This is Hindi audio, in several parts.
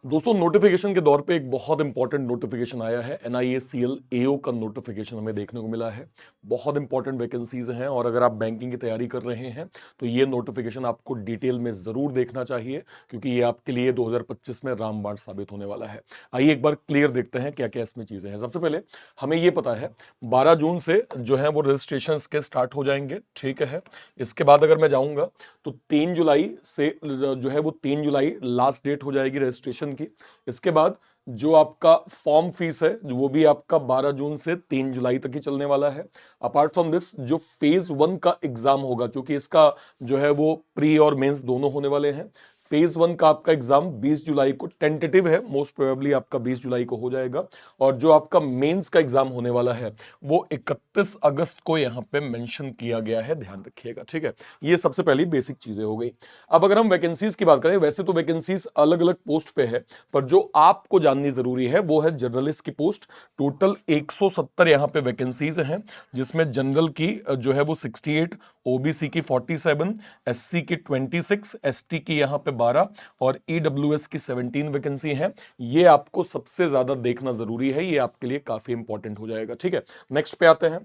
दोस्तों नोटिफिकेशन के दौर पे एक बहुत इंपॉर्टेंट नोटिफिकेशन आया है। NIACL AO का नोटिफिकेशन हमें देखने को मिला है। बहुत इंपॉर्टेंट वैकेंसीज हैं और अगर आप बैंकिंग की तैयारी कर रहे हैं तो ये नोटिफिकेशन आपको डिटेल में जरूर देखना चाहिए, क्योंकि ये आपके लिए 2025 में रामबाण साबित होने वाला है। आइए एक बार क्लियर देखते हैं क्या क्या इसमें चीजें हैं। सबसे पहले हमें ये पता है 12 जून से जो है वो रजिस्ट्रेशन के स्टार्ट हो जाएंगे, ठीक है। इसके बाद अगर मैं जाऊंगा तो 3 जुलाई से जो है वो 3 जुलाई लास्ट डेट हो जाएगी रजिस्ट्रेशन की। इसके बाद जो आपका फॉर्म फीस है वो भी आपका 12 जून से 3 जुलाई तक ही चलने वाला है। अपार्ट फ्रॉम दिस जो फेज 1 का एग्जाम होगा, क्योंकि इसका जो है वो प्री और मेंस दोनों होने वाले हैं। फेज 1 का आपका एग्जाम 20 जुलाई को टेंटेटिव है, मोस्ट प्रोबेबली आपका 20 जुलाई को हो जाएगा। और जो आपका मेंस का एग्जाम होने वाला है वो 31 अगस्त को यहां पे मेंशन किया गया है, ध्यान रखिएगा, ठीक है। ये सबसे पहली बेसिक चीजें हो गई। अब अगर हम वैकेंसीज की बात करें, वैसे तो वैकेंसीज अलग अलग पोस्ट पे है, पर जो आपको जाननी जरूरी है वो है जर्नलिस्ट की पोस्ट। टोटल 170 यहां पे वैकेंसीज हैं, जिसमें जनरल की जो है वो 68, ओबीसी की 47, एससी की 26, एसटी की यहां पे 12 और ईडब्ल्यूएस की 17 वैकेंसी है। ये आपको सबसे ज्यादा देखना जरूरी है, ये आपके लिए काफी इंपॉर्टेंट हो जाएगा, ठीक है। नेक्स्ट पे आते हैं।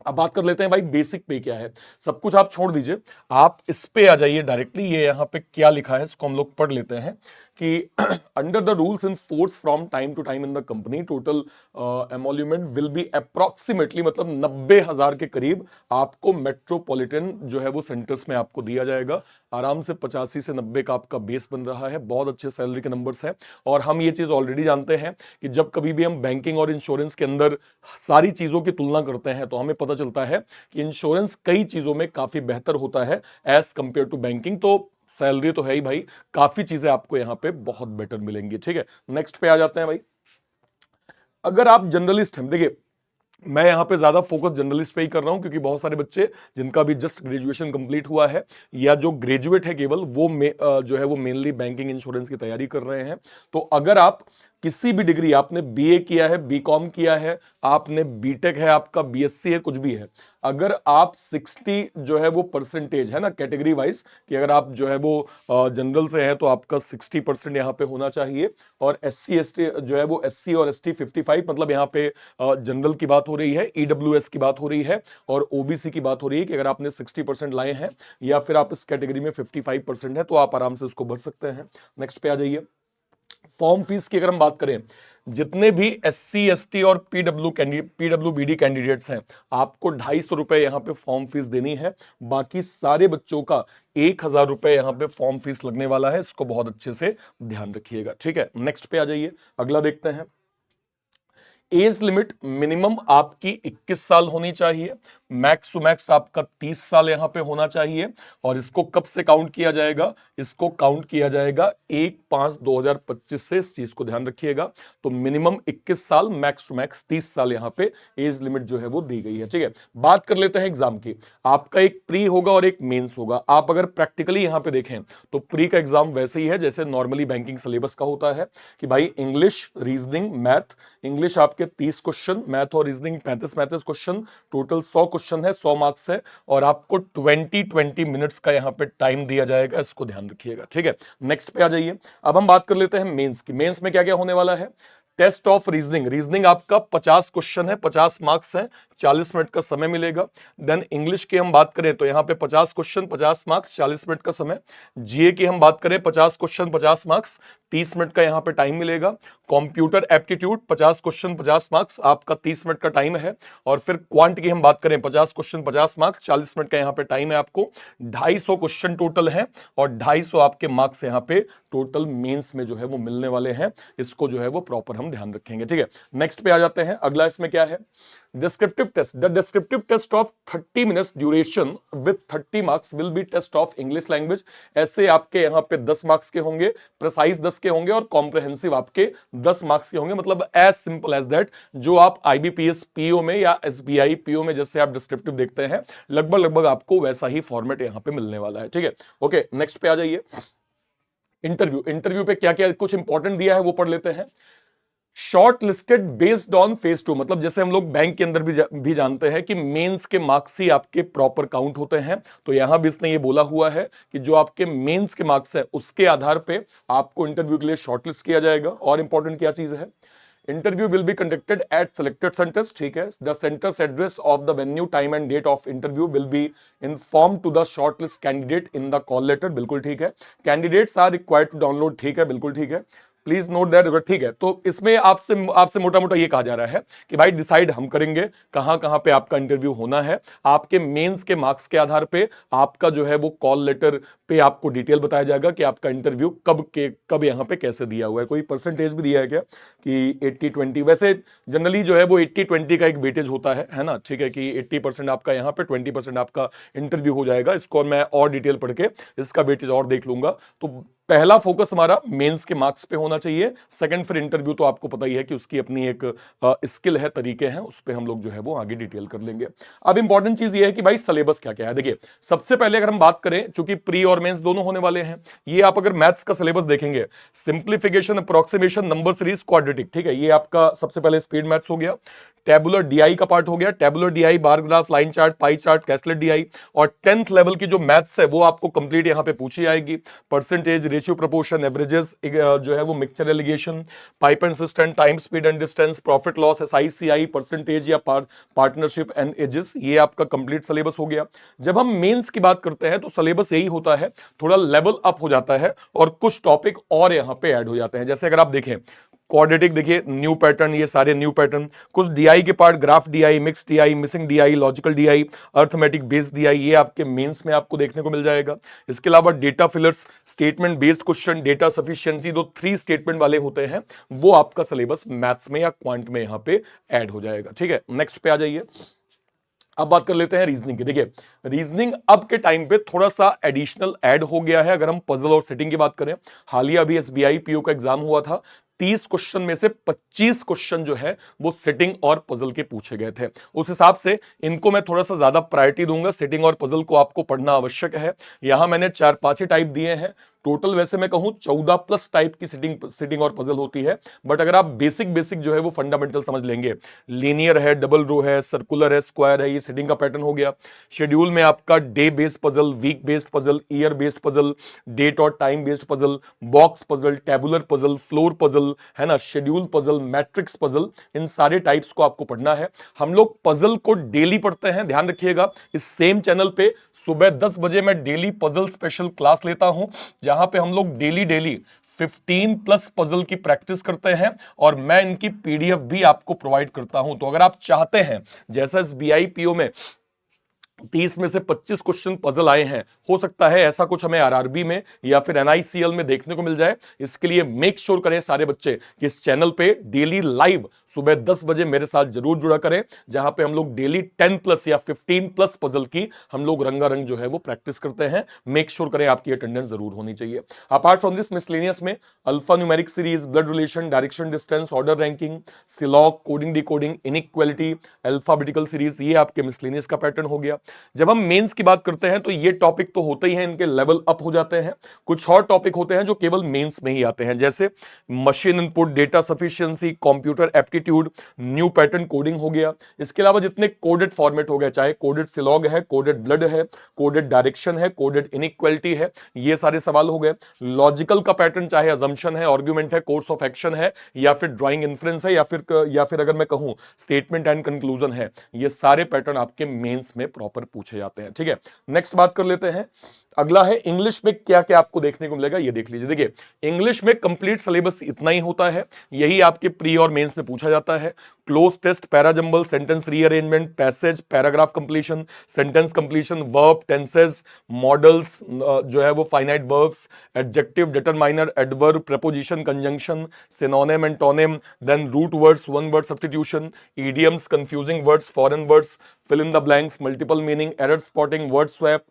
अब बात कर लेते हैं भाई बेसिक पे क्या है। सब कुछ आप छोड़ दीजिए, आप इस पे आ जाइए डायरेक्टली। ये यहां पे क्या लिखा है इसको हम लोग पढ़ लेते हैं कि under the rules in force from time to time in the company total emolument will be approximately, मतलब 90,000 के करीब आपको मेट्रोपॉलिटन जो है वो सेंटर्स में आपको दिया जाएगा। आराम से 85 से 90 का आपका बेस बन रहा है, बहुत अच्छे सैलरी के नंबर्स हैं। और हम ये चीज ऑलरेडी जानते हैं कि जब कभी भी हम बैंकिंग और इंश्योरेंस के अंदर सारी चीजों की तुलना करते हैं तो हमें पता चलता है कि इंश्योरेंस कई चीजों में काफी बेहतर होता है एज कंपेयर टू बैंकिंग। तो सैलरी तो है ही भाई, काफी चीजें आपको यहां पे बहुत बेटर मिलेंगी, ठीक है। नेक्स्ट पे आ जाते हैं भाई। अगर आप जर्नलिस्ट हैं, देखिए मैं यहां पे ज्यादा फोकस जर्नलिस्ट पे ही कर रहा हूं, क्योंकि बहुत सारे बच्चे जिनका भी जस्ट ग्रेजुएशन कंप्लीट हुआ है या जो ग्रेजुएट है केवल वो जो है वो मेनली बैंकिंग इंश्योरेंस की तैयारी कर रहे हैं। तो अगर आप किसी भी डिग्री, आपने बीए किया है, बीकॉम किया है, आपने बीटेक है, आपका बीएससी है, कुछ भी है, अगर आप 60 जो है वो परसेंटेज है ना कैटेगरी वाइज, कि अगर आप जो है वो जनरल से हैं तो आपका 60% यहां पे होना चाहिए। और एससी एसटी जो है वो एससी और एसटी 55, मतलब यहाँ पे जनरल की बात हो रही है, ईडब्ल्यूएस की बात हो रही है और ओबीसी की बात हो रही है कि अगर आपने 60% लाए हैं या फिर आप इस कैटेगरी में 55% है तो आप आराम से उसको भर सकते हैं। नेक्स्ट पे आ जाइए। फॉर्म फीस की अगर हम बात करें, जितने भी एससी एसटी और पीडब्ल्यूबीडी कैंडिडेट्स हैं, आपको 250 रुपए यहां पे फॉर्म फीस देनी है। बाकी सारे बच्चों का 1,000 रुपए यहां पे फॉर्म फीस लगने वाला है, इसको बहुत अच्छे से ध्यान रखिएगा, ठीक है। नेक्स्ट पे आ जाइए, अगला देखते हैं। एज लिमिट मिनिमम आपकी 21 साल होनी चाहिए, मैक्स टू मैक्स आपका 30 साल यहां पे होना चाहिए। और इसको कब से काउंट किया जाएगा? इसको काउंट किया जाएगा 1/5/2025 से, इस चीज को ध्यान रखिएगा। तो मिनिमम 21 साल, मैक्स टू मैक्स 30 साल यहां पे एज लिमिट जो है वो दी गई है, ठीक है। बात कर लेते हैं एग्जाम की। आपका एक प्री होगा और एक मेंस होगा। आप अगर प्रैक्टिकली यहां पे देखें तो प्री का एग्जाम वैसे ही है जैसे नॉर्मली बैंकिंग सिलेबस का होता है, कि भाई इंग्लिश, रीजनिंग, मैथ। इंग्लिश आपके 30 क्वेश्चन, मैथ और रीजनिंग 35 क्वेश्चन, टोटल 100 क्वेश्चन है, 100 मार्क्स है। और आपको 20 मिनट्स का यहां पे टाइम दिया जाएगा, इसको ध्यान रखिएगा, ठीक है। नेक्स्ट पे आ जाइए। अब हम बात कर लेते हैं मेंस की। मेंस में क्या क्या होने वाला है? टेस्ट ऑफ रीजनिंग, रीजनिंग आपका 50 क्वेश्चन है, 50 मार्क्स है, 40 मिनट का समय मिलेगा। देन इंग्लिश की हम बात करें तो यहां पे 50 क्वेश्चन, 50 मार्क्स, 40 मिनट का समय। जीए की हम बात करें 50 क्वेश्चन, 50 मार्क्स, 30 मिनट का यहां पे टाइम मिलेगा। कंप्यूटर एप्टीट्यूड 50 क्वेश्चन, 50 मार्क्स, आपका 30 मिनट का टाइम है। और फिर क्वांट की हम बात करें 50 क्वेश्चन, 50 मार्क्स, 40 मिनट का यहां पे टाइम है आपको। 250 क्वेश्चन टोटल है और 250 आपके मार्क्स यहां पे टोटल मेंस में जो है वो मिलने वाले हैं। इसको जो है वो प्रॉपर हम ध्यान रखेंगे, ठीक है। नेक्स्ट पे आ जाते हैं। अगला इसमें क्या है? Descriptive test. The descriptive test of 30 minutes duration with 30 marks will be test of English language. ऐसे आपके यहां पे 10 मार्क्स के होंगे, प्रिसाइज 10 के होंगे और कॉम्प्रहेंसिव आपके 10 मार्क्स के होंगे। मतलब एज सिंपल एज दैट, जो आप आईबीपीएस पीओ में या एसबीआई पीओ में जैसे आप डिस्क्रिप्टिव देखते हैं, लगभग लगभग आपको वैसा ही फॉर्मेट यहां पे मिलने वाला है, ठीक है। ओके, नेक्स्ट पे आ जाइए। इंटरव्यू। इंटरव्यू पे क्या क्या कुछ इंपॉर्टेंट दिया है वो पढ़ लेते हैं। Short listed based on phase 2, मतलब जैसे हम लोग बैंक के अंदर भी जानते हैं कि मेंस के मार्क्स ही आपके प्रॉपर काउंट होते हैं, तो यहां भी इसने ये बोला हुआ है कि जो आपके मेंस के मार्क्स है उसके आधार पे आपको इंटरव्यू के लिए शॉर्टलिस्ट किया जाएगा। और इंपॉर्टेंट क्या चीज है, interview will be conducted at selected centres, ठीक है। The centres address of the venue time and date of interview will be inform to the shortlist candidate in the call letter, बिल्कुल ठीक है। Candidates are required to download, ठीक है, बिल्कुल ठीक है। प्लीज नोट दैट, ठीक है। तो इसमें आपसे आपसे मोटा मोटा ये कहा जा रहा है कि भाई डिसाइड हम करेंगे कहां कहां पे आपका इंटरव्यू होना है, आपके मेंस के मार्क्स के आधार पे आपका जो है वो कॉल लेटर पे आपको डिटेल बताया जाएगा कि आपका इंटरव्यू कब यहां पे कैसे दिया हुआ है। कोई परसेंटेज भी दिया है क्या कि 80-20, वैसे जनरली जो है वो 80-20 का एक वेटेज होता है ना, ठीक है, कि 80% आपका यहाँ पे 20% आपका इंटरव्यू हो जाएगा। इसको मैं और डिटेल पढ़ के इसका वेटेज और देख लूंगा। तो पहला फोकस हमारा मेंस के मार्क्स पे होना चाहिए। सेकंड फिर इंटरव्यू तो आपको पता ही है कि उसकी अपनी एक स्किल है, तरीके हैं, उस पे हम लोग जो है वो आगे डिटेल कर लेंगे। अब इंपॉर्टेंट चीज ये है कि भाई सिलेबस क्या क्या है। देखिए सबसे पहले अगर हम बात करें, चूंकि प्री और मेंस दोनों होने वाले हैं, ये आप अगर मैथ्स का सिलेबस देखेंगे, simplification, approximation, number series, quadratic, ठीक है, ये आपका सबसे पहले स्पीड मैथ्स हो गया। टेबुलर डीआई का पार्ट हो गया, tabular DI, bar graph, line chart, pie chart, caselet DI. और 10th लेवल की जो मैथ्स है वो आपको कंप्लीट यहां पे पूछी आएगी। परसेंटेज, रेशियो, प्रोपोर्शन, एवरेजेस, जो है वो mixture alligation, pipe and cistern, time, speed and distance, profit loss, SI CI, percentage या पार्टनरशिप एंड एजेस, ये आपका कंप्लीट सिलेबस हो गया। जब हम मेंस की बात करते हैं तो सिलेबस यही होता है, थोड़ा लेवल अप हो जाता है और कुछ टॉपिक और यहां पे ऐड हो जाते हैं। जैसे अगर आप देखें क्वाड्रेटिक, देखिए न्यू पैटर्न, ये सारे न्यू पैटर्न, कुछ डीआई के part, graph DI, mix DI, missing DI, logical DI, arithmetic based DI, ये आपके मेंस में आपको देखने को मिल जाएगा। इसके अलावा data fillers, statement based question, data sufficiency, दो 3 स्टेटमेंट वाले होते हैं, वो आपका सिलेबस मैथ्स में या क्वांट में यहां पे ऐड हो जाएगा, ठीक है। नेक्स्ट पे आ जाइए। अब बात कर लेते हैं रीजनिंग की। देखिए रीजनिंग अब के टाइम पे थोड़ा सा एडिशनल ऐड हो गया है। अगर हम पजल और सेटिंग की बात करें, हालिया अभी एसबीआई पीओ का एग्जाम हुआ था, 30 क्वेश्चन में से 25 क्वेश्चन जो है वो सेटिंग और पजल के पूछे गए थे। उस हिसाब से इनको मैं थोड़ा सा ज्यादा प्रायोरिटी दूंगा। सेटिंग और पजल को आपको पढ़ना आवश्यक है। यहां मैंने 4-5 ही टाइप दिए हैं। टोटल वैसे मैं कहूं 14 प्लस टाइप की सिटिंग और पजल होती है। बट अगर आप बेसिक जो है वो फंडामेंटल समझ लेंगे, लीनियर है, डबल रो है, सर्कुलर है, स्क्वायर है, ये सिटिंग का पैटर्न हो गया। शेड्यूल में आपका day based puzzle, week based puzzle, year based puzzle, date और time based puzzle, box puzzle, tabular puzzle, floor puzzle, है ना, शेड्यूल पजल, मैट्रिक्स पजल, इन सारे टाइप्स को आपको पढ़ना है। हम लोग पजल को डेली पढ़ते हैं, ध्यान रखिएगा। इस सेम चैनल पे सुबह 10 बजे मैं डेली पजल स्पेशल क्लास लेता हूं, जहां पे हम लोग डेली 15 प्लस पजल की प्रैक्टिस करते हैं और मैं इनकी पीडीएफ भी आपको प्रोवाइड करता हूं। तो अगर आप चाहते हैं, जैसा इस बीआईपीओ में 30 में से 25 क्वेश्चन पजल आए हैं, हो सकता है ऐसा कुछ हमें आरआरबी में या फिर एनआईसीएल में देखने को मिल जाए। इसके लिए मेक श्योर करें सारे बच्चे कि इस चैनल पे डेली लाइव सुबह 10 बजे मेरे साथ जरूर जुड़ा करें, जहां पे हम लोग डेली 10 प्लस या 15 प्लस पजल की हम लोग रंगारंग जो है वो प्रैक्टिस करते हैं। मेक श्योर करें आपकी अटेंडेंस जरूर होनी चाहिए। अपार्ट फ्रॉम दिस मिसलेनियस में alpha numeric series, blood relation, direction distance, order ranking, syllogism, coding decoding, inequality, alphabetical series, ये आपके मिसलेनियस का पैटर्न हो गया। जब हम मेंस की बात करते हैं तो ये टॉपिक तो होते ही हैं, इनके लेवल अप हो जाते हैं। कुछ और टॉपिक होते हैं जो केवल मेंस में ही आते हैं, जैसे machine input, data sufficiency, computer aptitude, new pattern coding हो गया। इसके अलावा जितने कोडेड फॉर्मेट हो गए, चाहे कोडेड सिलॉग है, कोडेड ब्लड है, कोडेड डायरेक्शन है, कोडेड इनइक्वालिटी है, ये सारे सवाल हो गए। लॉजिकल का पैटर्न चाहे अजम्पशन है, आर्गुमेंट है, कोर्स ऑफ एक्शन है, या फिर ड्राइंग इन्फ्रेंस है, या फिर अगर मैं कहूं स्टेटमेंट एंड कंक्लूजन है, ये सारे पैटर्न आपके मेंस में प्रॉपर पूछे जाते हैं, ठीक है। नेक्स्ट बात कर लेते हैं। अगला है इंग्लिश में क्या क्या आपको देखने को मिलेगा, ये देख लीजिए। देखिए इंग्लिश में कंप्लीट सिलेबस इतना ही होता है, यही आपके प्री और मेंस में पूछा जाता है। Cloze test, para jumble, sentence rearrangement, passage, paragraph completion, sentence completion, verb, tenses, modals, जो है वो finite verbs, adjective, determiner, adverb, preposition, conjunction, synonym, antonym, then root words, one word substitution, idioms, confusing words, foreign words, fill in the blanks, multiple meaning, error spotting, word swap,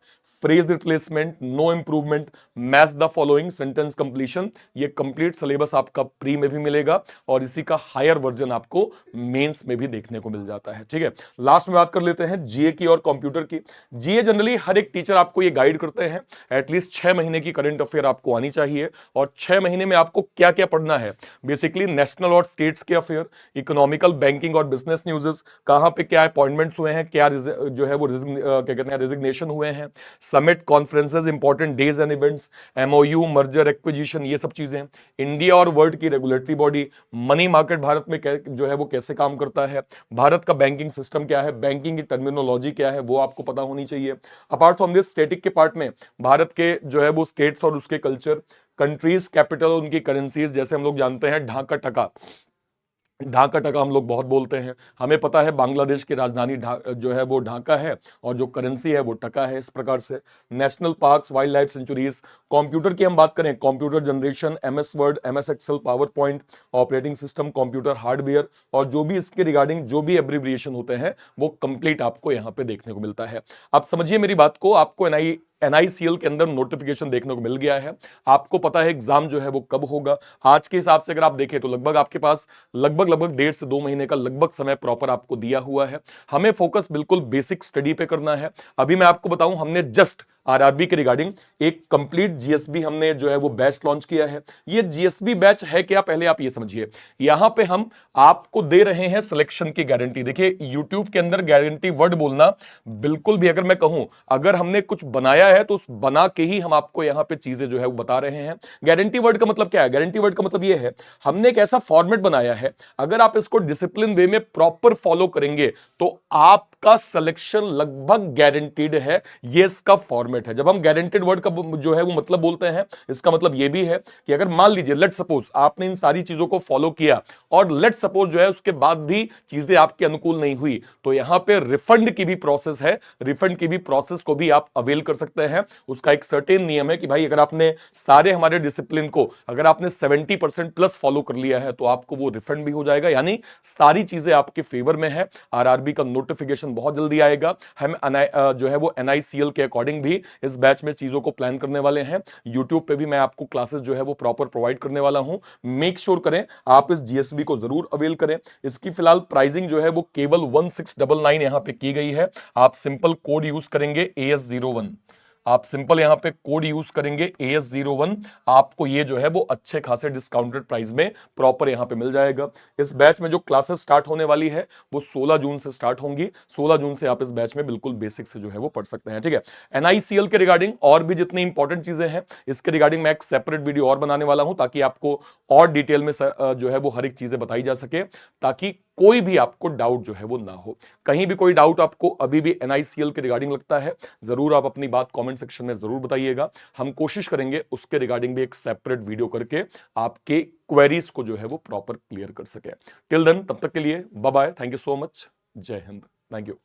phrase replacement, no improvement, match the following, sentence completion, ये कंप्लीट सिलेबस आपका प्री में भी मिलेगा और इसी का हायर वर्जन आपको मेंस में भी देखने को मिल जाता है। ठीक है, लास्ट में बात कर लेते हैं जीए की और कंप्यूटर की। जीए जनरली हर एक टीचर आपको ये गाइड करते हैं एटलीस्ट 6 महीने की करंट अफेयर आपको आनी चाहिए और 6 महीने में आपको क्या क्या पढ़ना है। बेसिकली नेशनल और स्टेट्स के अफेयर, इकोनॉमिकल, बैंकिंग और बिजनेस न्यूज़ेस, कहां पे क्या अपॉइंटमेंट्स हुए हैं, क्या जो है वो क्या कहते हैं रेजिग्नेशन हुए हैं, summit, conferences, important days and events, MOU, merger, acquisition, ये सब चीजें, इंडिया और वर्ल्ड की regulatory body, money market Bharat में जो है वो कैसे काम करता है, भारत का बैंकिंग सिस्टम क्या है, बैंकिंग की टर्मिनोलॉजी क्या है वो आपको पता होनी चाहिए। अपार्ट फ्रॉम दिस स्टेटिक के पार्ट में भारत के जो है वो स्टेट्स और उसके कल्चर, कंट्रीज, कैपिटल, उनकी करेंसीज, जैसे हम लोग जानते हैं ढाका टका, ढाका टका हम लोग बहुत बोलते हैं, हमें पता है बांग्लादेश की राजधानी जो है वो ढाका है और जो करेंसी है वो टका है। इस प्रकार से national parks, wildlife sanctuaries, computer की हम बात करें, computer generation, MS Word, MS Excel, PowerPoint, operating system, computer hardware और जो भी इसके रिगार्डिंग जो भी एब्रिविएशन होते हैं वो कंप्लीट आपको यहां पे देखने को मिलता है। आप समझिए मेरी बात को, आपको एनआईसीएल के अंदर नोटिफिकेशन देखने को मिल गया है, आपको पता है एग्जाम जो है वो कब होगा। आज के हिसाब से अगर आप देखें तो लगभग आपके पास लगभग 1.5 से 2 महीने का लगभग समय प्रॉपर आपको दिया हुआ है। हमें फोकस बिल्कुल बेसिक स्टडी पे करना है। अभी मैं आपको बताऊं, हमने जस्ट आरआरबी के रिगार्डिंग एक कंप्लीट जीएसबी हमने जो है वो बैच लॉन्च किया है। ये जीएसबी बैच है क्या, पहले आप ये समझिए। यहां पे हम आपको दे रहे हैं सिलेक्शन की गारंटी। देखिए यूट्यूब के अंदर गारंटी वर्ड बोलना बिल्कुल भी, अगर मैं कहूं अगर हमने कुछ बनाया है तो उस बना के ही हम आपको यहां पे चीजें जो है वो बता रहे हैं। गारंटी वर्ड का मतलब क्या है? गारंटी वर्ड का मतलब ये है हमने एक ऐसा फॉर्मेट बनाया है, अगर आप इसको डिसिप्लिन वे में प्रॉपर फॉलो करेंगे तो आपका सिलेक्शन लगभग गारंटीड है। ये इसका फॉर्मेट है। जब हम गारंटीड वर्ड का जो है वो मतलब बोलते हैं, इसका मतलब ये भी है कि अगर मान लीजिए लेट सपोज आपने इन सारी चीजों को फॉलो किया और लेट सपोज जो है उसके बाद भी चीजें आपके अनुकूल नहीं हुई, तो यहां पे रिफंड की भी प्रोसेस है। रिफंड की भी प्रोसेस को भी आप अवेल कर सकते हैं। उसका एक सर्टेन नियम है कि भाई अगर आपने सारे हमारे डिसिप्लिन को अगर आपने 70% प्लस फॉलो कर लिया है तो आपको वो रिफंड भी हो जाएगा, यानी सारी चीजें आपके फेवर में है। आरआरबी का नोटिफिकेशन बहुत जल्दी आएगा। हम जो है वो एनआईसीएल के अकॉर्डिंग भी इस बैच में चीजों को प्लान करने वाले हैं। यूट्यूब पे भी मैं आपको क्लासेस जो है वो प्रॉपर प्रोवाइड करने वाला हूं। मेक श्योर करें आप इस जीएसबी को जरूर अवेल करें। इसकी फिलहाल प्राइसिंग जो है वो केवल 1699 यहां पे की गई है। आप सिंपल कोड यूज करेंगे AS01, आप सिंपल यहां पे कोड यूज करेंगे AS01, आपको ये जो है वो अच्छे खासे डिस्काउंटेड प्राइस में प्रॉपर यहां पे मिल जाएगा। इस बैच में जो क्लासेस स्टार्ट होने वाली है वो 16 जून से स्टार्ट होंगी। 16 जून से आप इस बैच में बिल्कुल बेसिक से जो है वो पढ़ सकते हैं। ठीक है, एनआईसीएल के रिगार्डिंग और भी जितनी इंपॉर्टेंट चीजें हैं इसके रिगार्डिंग मैं एक सेपरेट वीडियो और बनाने वाला हूं ताकि आपको और डिटेल में जो है वो हर एक चीजें बताई जा सके, ताकि कोई भी आपको डाउट जो है वो ना हो। कहीं भी कोई डाउट आपको अभी भी एनआईसीएल के रिगार्डिंग लगता है, जरूर आप अपनी बात कमेंट सेक्शन में जरूर बताइएगा। हम कोशिश करेंगे उसके रिगार्डिंग भी एक सेपरेट वीडियो करके आपके क्वेरीज को जो है वो प्रॉपर क्लियर कर सके। टिल देन, तब तक के लिए bye bye, thank you so much, जय हिंद, थैंक यू।